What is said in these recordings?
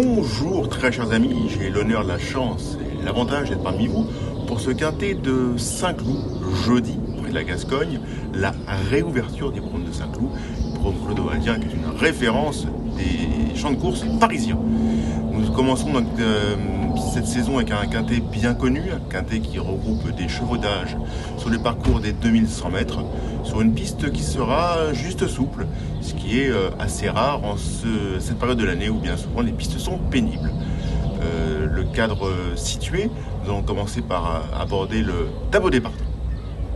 Bonjour très chers amis, j'ai l'honneur, la chance et l'avantage d'être parmi vous pour ce quintet de Saint-Cloud, jeudi, près de la Gascogne, la réouverture des Hippodromes de Saint-Cloud, hippodrome Claude Aurélien qui est une référence des champs de course parisiens. Nous commençons donc cette saison avec un quintet bien connu, un quintet qui regroupe des chevaudages sur les parcours des 2100 mètres, sur une piste qui sera juste souple, ce qui est assez rare en cette période de l'année où bien souvent les pistes sont pénibles. Le cadre situé, nous allons commencer par aborder le tableau des partants.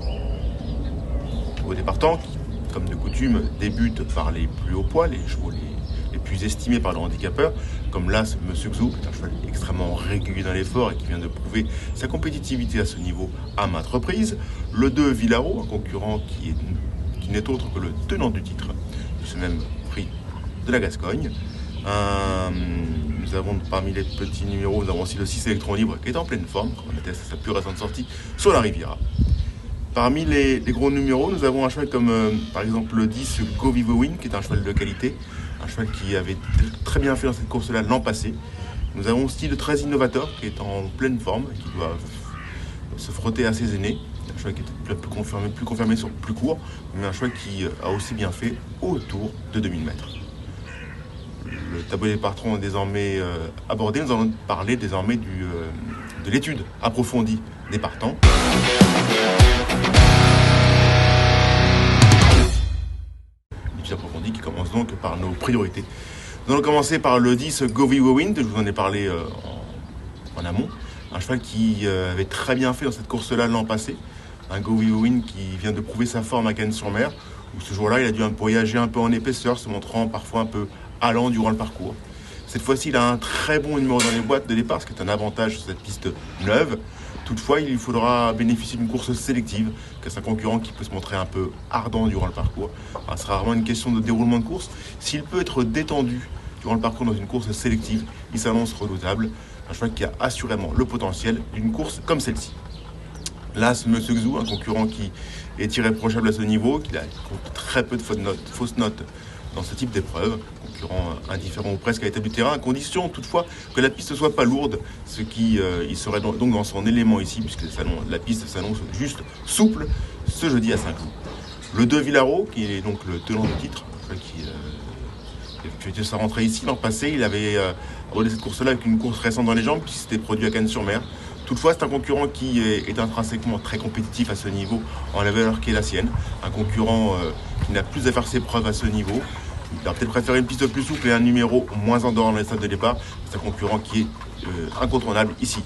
Le tableau des partants qui, comme de coutume, débute par les plus hauts poids, les chevaux les plus estimés par le handicapeur, comme là, c'est Monsieur Xou, qui est un cheval extrêmement régulier dans l'effort et qui vient de prouver sa compétitivité à ce niveau à maintes reprises. Le 2, Villaro, un concurrent qui n'est autre que le tenant du titre de ce même prix de la Gascogne. Nous avons parmi les petits numéros, nous avons aussi le 6 Électron Libre qui est en pleine forme, comme on atteste à sa plus récente sortie sur la Riviera. Parmi les gros numéros, nous avons un cheval comme par exemple le 10 Go Vivo Win, qui est un cheval de qualité, un cheval qui avait très bien fait dans cette course-là l'an passé. Nous avons aussi le 13 Innovator qui est en pleine forme, qui doit se frotter à ses aînés. Un cheval qui est plus confirmé sur plus court, mais un cheval qui a aussi bien fait autour de 2000 mètres. Le tableau des partants est désormais abordé. Nous allons parler désormais de l'étude approfondie des partants. L'étude approfondie qui commence donc par nos priorités. Nous allons commencer par le 10 Go Vivo Wind, je vous en ai parlé en amont. Un cheval qui avait très bien fait dans cette course-là l'an passé. Un Go Vivo Wind qui vient de prouver sa forme à Cannes-sur-Mer, où ce jour-là il a dû voyager un peu en épaisseur, se montrant parfois un peu allant durant le parcours. Cette fois-ci, il a un très bon numéro dans les boîtes de départ, ce qui est un avantage sur cette piste neuve. Toutefois, il lui faudra bénéficier d'une course sélective, car c'est un concurrent qui peut se montrer un peu ardent durant le parcours. Alors, ce sera vraiment une question de déroulement de course. S'il peut être détendu durant le parcours dans une course sélective, il s'annonce redoutable. Un cheval qui a assurément le potentiel d'une course comme celle-ci. Là, ce Monsieur Xou, un concurrent qui est irréprochable à ce niveau, qui a très peu de fausses notes dans ce type d'épreuve, concurrent indifférent ou presque à l'état du terrain, à condition toutefois que la piste ne soit pas lourde, ce qui il serait donc dans son élément ici, puisque la piste s'annonce juste souple ce jeudi à Saint-Cloud. Le 2 Villaro, qui est donc le tenant du titre, qui a fait sa rentrée ici l'an passé, il avait abordé cette course-là avec une course récente dans les jambes, qui s'était produit à Cannes-sur-Mer. Toutefois, c'est un concurrent qui est intrinsèquement très compétitif à ce niveau, en la valeur qui est la sienne. Un concurrent qui n'a plus à faire ses preuves à ce niveau. Il va peut-être préférer une piste plus souple et un numéro moins endorant dans les stades de départ. C'est un concurrent qui est incontournable ici.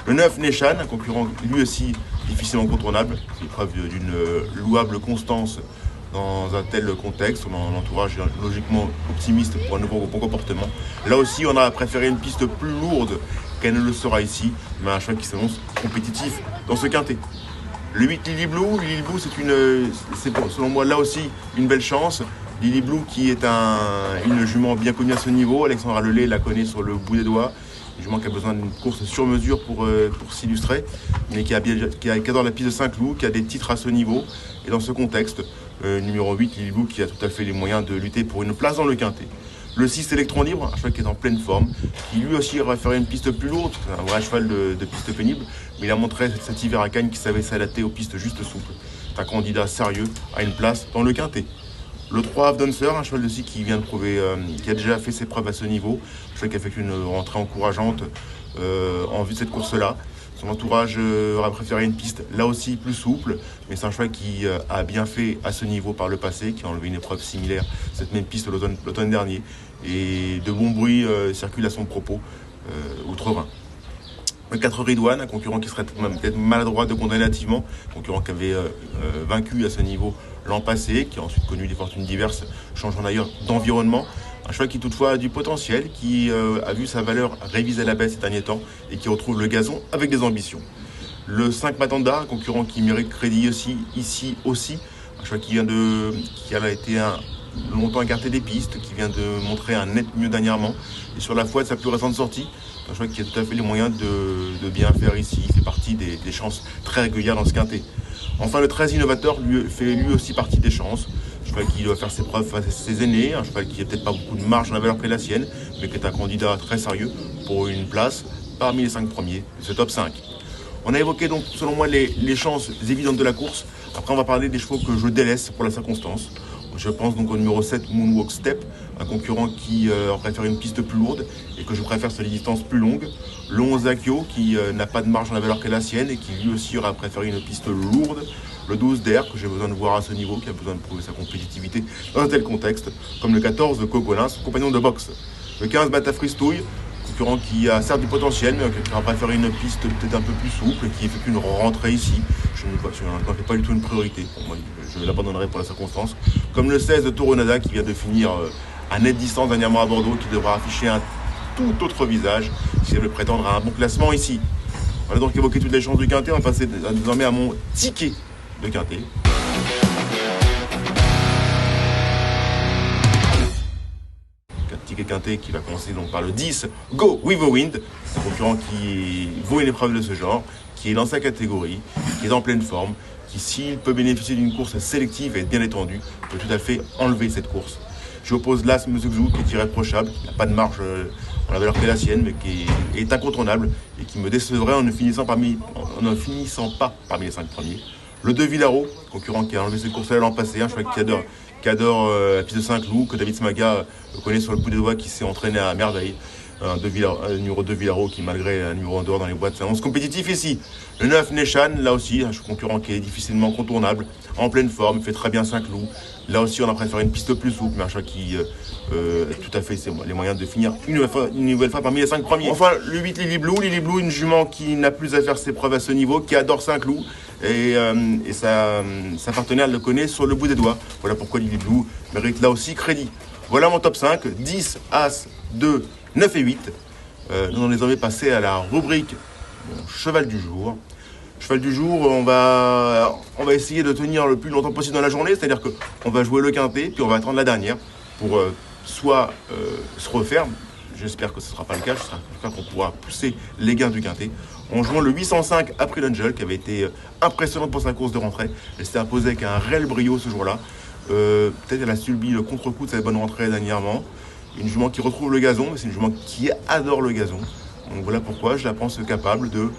Le 9 Neshan, un concurrent lui aussi difficilement contournable, qui fait preuve d'une louable constance dans un tel contexte. On a un entourage logiquement optimiste pour un nouveau bon comportement. Là aussi, on a préféré une piste plus lourde qu'elle ne le sera ici, mais un cheval qui s'annonce compétitif dans ce quintet. Le 8 Lily Blue, c'est selon moi là aussi une belle chance. Lily Blue qui est une jument bien connue à ce niveau, Alexandra Lelay la connaît sur le bout des doigts. Une jument qui a besoin d'une course sur mesure pour s'illustrer, mais qui adore la piste de Saint-Cloud, qui a des titres à ce niveau. Et dans ce contexte, numéro 8 Lily Blue qui a tout à fait les moyens de lutter pour une place dans le quintet. Le 6 Électron Libre, un cheval qui est en pleine forme, qui lui aussi aurait préféré une piste plus lourde, c'est un vrai cheval de piste pénible, mais il a montré cet hiver à Cannes qu'il savait s'adapter aux pistes juste souples. C'est un candidat sérieux à une place dans le quintet. Le 3 Avdancer, un cheval aussi qui vient de prouver, qui a déjà fait ses preuves à ce niveau, un cheval qui a fait une rentrée encourageante en vue de cette course-là. Son entourage aurait préféré une piste là aussi plus souple, mais c'est un cheval qui a bien fait à ce niveau par le passé, qui a enlevé une épreuve similaire, cette même piste l'automne dernier. Et de bons bruits circulent à son propos outre-Rhin. Le 4 Ridwan, un concurrent qui serait peut-être maladroit de condamner hâtivement, concurrent qui avait vaincu à ce niveau l'an passé, qui a ensuite connu des fortunes diverses, changeant d'ailleurs d'environnement. Un cheval qui toutefois a du potentiel, qui a vu sa valeur révisée à la baisse ces derniers temps et qui retrouve le gazon avec des ambitions. Le 5 Matanda, un concurrent qui mérite crédit ici aussi, un cheval qui a été longtemps écarté des pistes, qui vient de montrer un net mieux dernièrement. Et sur la foi de sa plus récente sortie, un cheval qui a tout à fait les moyens de bien faire ici. Il fait partie des chances très régulières dans ce quintet. Enfin, le 13 Innovator fait lui aussi partie des chances. cheval qui doit faire ses preuves face à ses aînés, un cheval qui n'a peut-être pas beaucoup de marge dans la valeur que la sienne, mais qui est un candidat très sérieux pour une place parmi les 5 premiers de ce top 5. On a évoqué donc selon moi les chances évidentes de la course. Après on va parler des chevaux que je délaisse pour la circonstance. Je pense donc au numéro 7 Moonwalk Step, un concurrent qui préfère une piste plus lourde et que je préfère sur des distances plus longues. Le 11 Akio qui n'a pas de marge dans la valeur qu'est la sienne et qui lui aussi aura préféré une piste lourde. Le 12 Der que j'ai besoin de voir à ce niveau, qui a besoin de prouver sa compétitivité dans un tel contexte, comme le 14 Cogolin, son compagnon de boxe. Le 15 Bata Fristouille, concurrent qui a certes du potentiel, mais qui aura préféré une piste peut-être un peu plus souple, qui effectue une rentrée ici. Je n'en fais pas du tout une priorité. Pour moi, je l'abandonnerai pour la circonstance. Comme le 16 de Toronada, qui vient de finir à nette distance dernièrement à Bordeaux, qui devra afficher un tout autre visage s'il veut prétendre à un bon classement ici. On a donc évoqué toutes les chances du Quintet. On va passer désormais à mon ticket de Quintet. Ticket Quintet qui va commencer donc par le 10 Go With The Wind, un concurrent qui vaut une épreuve de ce genre, qui est dans sa catégorie, qui est en pleine forme, qui s'il peut bénéficier d'une course sélective et bien étendue, peut tout à fait enlever cette course. Je oppose l'As Mzugzou qui est irréprochable, qui n'a pas de marge dans la valeur qu'est la sienne, mais qui est incontournable et qui me décevrait en ne finissant pas parmi les 5 premiers. Le 2 Villaro, concurrent qui a enlevé cette course-là l'an passé, un cheval qui adore la piste de Saint-Cloud, que David Smaga connaît sur le bout des doigts, qui s'est entraîné à merveille. Un numéro 2 Villaro qui, malgré un numéro en dehors dans les boîtes, s'annonce compétitif ici. Le 9 Neshan, là aussi, un concurrent qui est difficilement contournable, en pleine forme, il fait très bien Saint-Cloud. Là aussi, on a préféré une piste plus souple, mais un cheval qui a tout à fait les moyens de finir une nouvelle fois parmi les 5 premiers. Enfin, le 8 Lily Blue, une jument qui n'a plus à faire ses preuves à ce niveau, qui adore Saint-Cloud. Et sa partenaire le connaît sur le bout des doigts. Voilà pourquoi Lily Blue mérite là aussi crédit. Voilà mon top 5, 10, As, 2, 9 et 8. Nous allons désormais passer à la rubrique cheval du jour. Cheval du jour, on va essayer de tenir le plus longtemps possible dans la journée, c'est-à-dire qu'on va jouer le quintet, puis on va attendre la dernière pour soit se refaire, j'espère que ce ne sera pas le cas, j'espère qu'on pourra pousser les gains du quintet, en jouant le 805 April Angel, qui avait été impressionnante pour sa course de rentrée. Elle s'était imposée avec un réel brio ce jour-là. Peut-être elle a subi le contre-coup de sa bonne rentrée dernièrement. Une jument qui retrouve le gazon, mais c'est une jument qui adore le gazon. Donc voilà pourquoi je la pense capable de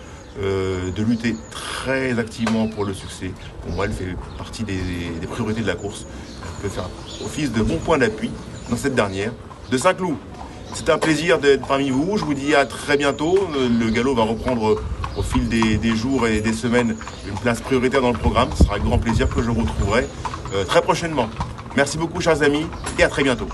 lutter très activement pour le succès. Pour moi, elle fait partie des priorités de la course. Elle peut faire office de bon point d'appui dans cette dernière de Saint-Cloud. C'est un plaisir d'être parmi vous. Je vous dis à très bientôt. Le galop va reprendre au fil des jours et des semaines une place prioritaire dans le programme. Ce sera avec grand plaisir que je vous retrouverai très prochainement. Merci beaucoup, chers amis, et à très bientôt.